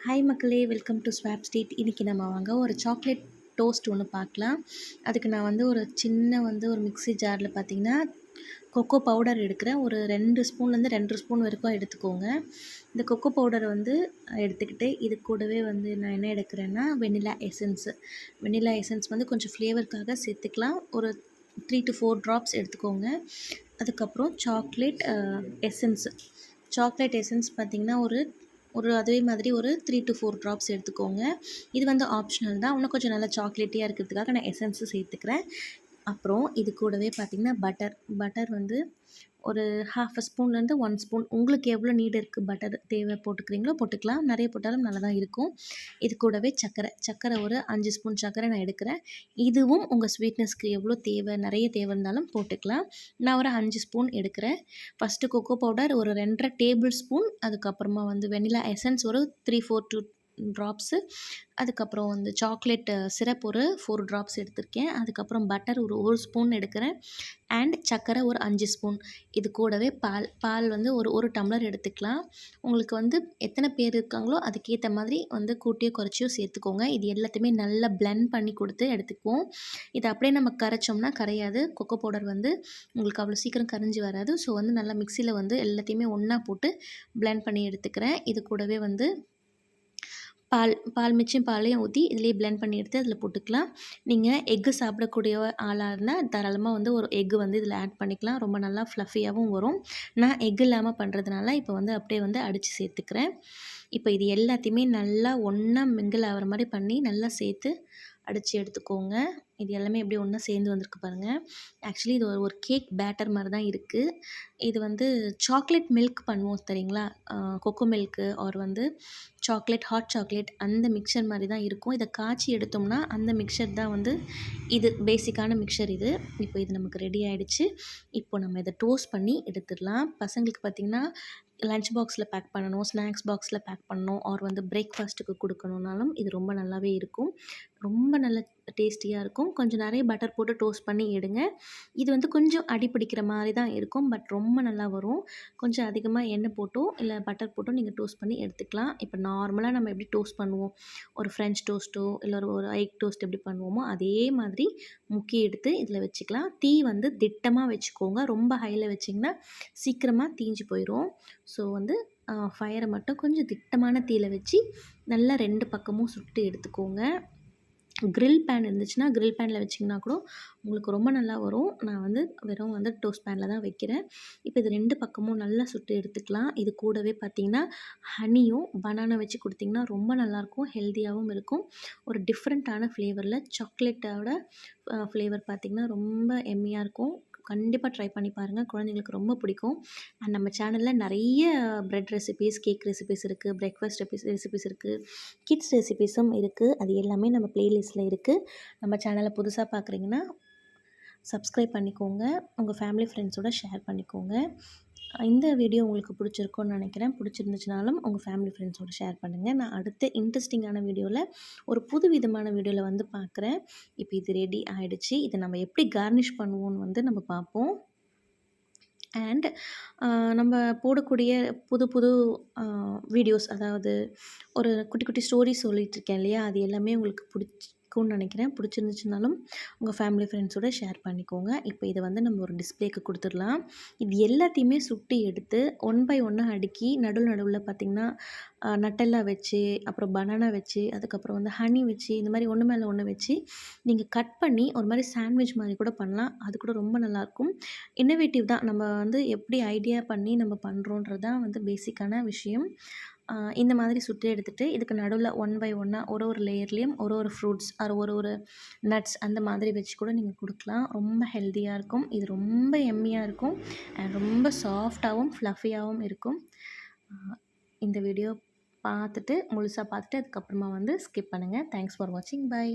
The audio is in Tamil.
ஹாய் மக்களே, வெல்கம் டு ஸ்வாப் ஸ்ட்ரீட். இன்றைக்கி நம்ம வாங்க ஒரு சாக்லேட் டோஸ்ட் ஒன்று பார்க்கலாம். அதுக்கு நான் வந்து ஒரு சின்ன ஒரு மிக்ஸி ஜாரில் பார்த்தீங்கன்னா கொக்கோ பவுடர் எடுக்கிறேன். ஒரு 2 ஸ்பூன்லேருந்து 2 ஸ்பூன் வரைக்கும் எடுத்துக்கோங்க. இந்த கொக்கோ பவுடரை எடுத்துக்கிட்டு இது கூடவே நான் என்ன எடுக்கிறேன்னா வெண்ணிலா எசன்ஸ் கொஞ்சம் ஃப்ளேவருக்காக சேர்த்துக்கலாம். ஒரு 3 to 4 ட்ராப்ஸ் எடுத்துக்கோங்க. அதுக்கப்புறம் சாக்லேட் எசன்ஸ் பார்த்திங்கன்னா அதே மாதிரி ஒரு 3 to 4 ட்ராப்ஸ் எடுத்துக்கோங்க. இது ஆப்ஷனல் தான். இன்னும் கொஞ்சம் நல்லா சாக்லேட்டியாக இருக்கிறதுக்காக நான் எசன்ஸு சேர்த்துக்கிறேன். அப்புறம் இது கூடவே பார்த்திங்கன்னா பட்டர் ஒரு 1/2 ஸ்பூன்லேருந்து 1 ஸ்பூன் உங்களுக்கு எவ்வளோ நீடு இருக்குது பட்டர் தேவை போட்டுக்கிறீங்களோ போட்டுக்கலாம். நிறைய போட்டாலும் நல்லா தான் இருக்கும். இது கூடவே சர்க்கரை ஒரு 5 ஸ்பூன் சர்க்கரை நான் எடுக்கிறேன். இதுவும் உங்கள் ஸ்வீட்னஸ்க்கு எவ்வளோ நிறைய தேவை இருந்தாலும் போட்டுக்கலாம். நான் ஒரு 5 ஸ்பூன் எடுக்கிறேன். ஃபஸ்ட்டு கொக்கோ பவுடர் ஒரு 2.5 டேபிள் ஸ்பூன், அதுக்கப்புறமா வெனிலா எசன்ஸ் ஒரு 3-4 ட்ராப்ஸு, அதுக்கப்புறம் சாக்லேட் சிரப் ஒரு 4 ட்ராப்ஸ் எடுத்திருக்கேன். அதுக்கப்புறம் பட்டர் ஒரு 1 ஸ்பூன் எடுக்கிறேன். அண்ட் சர்க்கரை ஒரு 5 ஸ்பூன். இது கூடவே பால் ஒரு டம்ளர் எடுத்துக்கலாம். உங்களுக்கு எத்தனை பேர் இருக்காங்களோ அதுக்கேற்ற மாதிரி கூட்டியோ குறைச்சியோ சேர்த்துக்கோங்க. இது எல்லாத்தையுமே நல்லா பிளெண்ட் பண்ணி கொடுத்து எடுத்துக்குவோம். இதை அப்படியே நம்ம கரைச்சோம்னா கரையாது. கொக்கோ பவுடர் உங்களுக்கு அவ்வளோ சீக்கிரம் கரைஞ்சி வராது. ஸோ நல்லா மிக்சியில் எல்லாத்தையுமே ஒன்றா போட்டு பிளெண்ட் பண்ணி எடுத்துக்கிறேன். இது கூடவே மிச்சம் பாலையும் ஊற்றி இதிலேயே பிளெண்ட் பண்ணி எடுத்து அதில் போட்டுக்கலாம். நீங்கள் எக்கு சாப்பிடக்கூடிய ஆளாக இருந்தால் தாராளமாக ஒரு எக்கு இதில் ஆட் பண்ணிக்கலாம். ரொம்ப நல்லா ஃப்ளஃபியாகவும் வரும். நான் எக் இல்லாமல் பண்ணுறதுனால இப்போ அப்படியே அடித்து சேர்த்துக்கிறேன். இப்போ இது எல்லாத்தையுமே நல்லா ஒன்றா மிங்கிள் ஆகிற மாதிரி பண்ணி நல்லா சேர்த்து அடித்து எடுத்துக்கோங்க. இது எல்லாமே எப்படி ஒன்றா சேர்ந்து வந்திருக்கு பாருங்கள். ஆக்சுவலி இது ஒரு கேக் பேட்டர் மாதிரி தான் இருக்குது. இது சாக்லேட் மில்க் பண்ணுவோம் தெரியுங்களா, cocoa milk or hot chocolate அந்த மிக்சர் மாதிரி தான் இருக்கும். இதை காய்ச்சி எடுத்தோம்னா அந்த மிக்சர் தான் இது பேசிக்கான மிக்சர் இது. இப்போ இது நமக்கு ரெடி ஆகிடுச்சு. இப்போ நம்ம இதை டோஸ்ட் பண்ணி எடுத்துடலாம். பசங்களுக்கு பார்த்திங்கன்னா லஞ்ச் பாக்ஸில் பேக் பண்ணணும், ஸ்நாக்ஸ் பாக்ஸில் பேக் பண்ணணும், ஆர் பிரேக்ஃபாஸ்ட்டுக்கு கொடுக்கணுன்னாலும் இது ரொம்ப நல்லாவே இருக்கும். ரொம்ப நல்ல டேஸ்டியாக இருக்கும். கொஞ்சம் நிறைய பட்டர் போட்டு டோஸ்ட் பண்ணி எடுங்க. இது கொஞ்சம் அடி பிடிக்கிற மாதிரி தான் இருக்கும், பட் ரொம்ப நல்லா வரும். கொஞ்சம் அதிகமாக எண்ணெய் போட்டோ இல்லை பட்டர் போட்டோ நீங்கள் டோஸ்ட் பண்ணி எடுத்துக்கலாம். இப்போ நார்மலாக நம்ம எப்படி டோஸ்ட் பண்ணுவோம், ஒரு ஃப்ரெஞ்ச் டோஸ்ட்டோ இல்லை ஒரு எக் டோஸ்ட் எப்படி பண்ணுவோமோ அதே மாதிரி முக்கி எடுத்து இதில் வச்சுக்கலாம். தீ திட்டமாக வச்சுக்கோங்க. ரொம்ப ஹையில் வச்சிங்கன்னா சீக்கிரமாக தீஞ்சு போயிடும். ஸோ ஃபயரை மட்டும் கொஞ்சம் திட்டமான தீயில் வச்சு நல்லா 2 பக்கமும் சுட்டு எடுத்துக்கோங்க. கிரில் பேன் இருந்துச்சுன்னா கிரில் பேனில் வச்சிங்கன்னா கூட உங்களுக்கு ரொம்ப நல்லா வரும். நான் வெறும் டோஸ்ட் பேனில் தான் வைக்கிறேன். இப்போ இது 2 பக்கமும் நல்லா சுட்டு எடுத்துக்கலாம். இது கூடவே பார்த்திங்கன்னா ஹனியும் பனானா வச்சு கொடுத்திங்கன்னா ரொம்ப நல்லாயிருக்கும், ஹெல்த்தியாகவும் இருக்கும். ஒரு டிஃப்ரெண்ட்டான ஃப்ளேவரில் சாக்லேட்டோட ஃப்ளேவர் பார்த்திங்கன்னா ரொம்ப எம்மியாக இருக்கும். கண்டிப்பாக ட்ரை பண்ணி பாருங்கள், குழந்தைங்களுக்கு ரொம்ப பிடிக்கும். அண்ட் நம்ம சேனலில் நிறைய ப்ரெட் ரெசிபீஸ், கேக் ரெசிபீஸ் இருக்குது, பிரேக்ஃபாஸ்ட் ரெசிபீஸ் இருக்குது, கிட்ஸ் ரெசிபீஸும் இருக்குது. அது எல்லாமே நம்ம ப்ளேலிஸ்ட்டில் இருக்குது. நம்ம சேனலை புதுசாக பார்க்குறீங்கன்னா சப்ஸ்கிரைப் பண்ணிக்கோங்க, உங்கள் ஃபேமிலி ஃப்ரெண்ட்ஸோட ஷேர் பண்ணிக்கோங்க. இந்த வீடியோ உங்களுக்கு பிடிச்சிருக்கும்னு நினைக்கிறேன். பிடிச்சிருந்துச்சுனாலும் உங்கள் ஃபேமிலி ஃப்ரெண்ட்ஸோட ஷேர் பண்ணுங்கள். நான் அடுத்த இன்ட்ரெஸ்டிங்கான வீடியோவில் ஒரு புது விதமான வீடியோவில் பார்க்குறேன். இப்போ இது ரெடி ஆகிடுச்சு. இதை நம்ம எப்படி கார்னிஷ் பண்ணுவோன்னு நம்ம பார்ப்போம். அண்ட் நம்ம போடக்கூடிய புது புது வீடியோஸ், அதாவது ஒரு குட்டி குட்டி ஸ்டோரிஸ் சொல்லிகிட்ருக்கேன் இல்லையா, அது எல்லாமே உங்களுக்கு பிடிக்கும்னு நினைக்கிறேன். பிடிச்சிருந்துச்சுனாலும் உங்கள் ஃபேமிலி ஃப்ரெண்ட்ஸோட ஷேர் பண்ணிக்கோங்க. இப்போ இதை நம்ம ஒரு டிஸ்பிளேக்கு கொடுத்துடலாம். இது எல்லாத்தையுமே சுட்டி எடுத்து 1 by 1 அடுக்கி நடுவில் பார்த்திங்கன்னா நட்டெல்லா வச்சு, அப்புறம் பனானா வச்சு, அதுக்கப்புறம் ஹனி வச்சு, இந்த மாதிரி ஒன்று மேலே ஒன்று வச்சு நீங்கள் கட் பண்ணி ஒரு மாதிரி சாண்ட்விச் மாதிரி கூட பண்ணலாம். அது கூட ரொம்ப நல்லாயிருக்கும். இன்னோவேட்டிவ் தான். நம்ம எப்படி ஐடியா பண்ணி நம்ம பண்ணுறோன்றது தான் பேசிக்கான விஷயம். இந்த மாதிரி சுற்றி எடுத்துகிட்டு இதுக்கு நடுவில் 1 by 1 ஒரு லேயர்லேயும் ஒரு ஃப்ரூட்ஸ் ஒரு நட்ஸ் அந்த மாதிரி வச்சு கூட நீங்கள் கொடுக்கலாம். ரொம்ப ஹெல்த்தியாக இருக்கும். இது ரொம்ப எம்மியாக இருக்கும் அண்ட் ரொம்ப சாஃப்டாகவும் ஃப்ளஃபியாகவும் இருக்கும். இந்த வீடியோ முழுசாக பார்த்துட்டு அதுக்கப்புறமா ஸ்கிப் பண்ணுங்கள். தேங்க்ஸ் ஃபார் வாட்சிங். பை.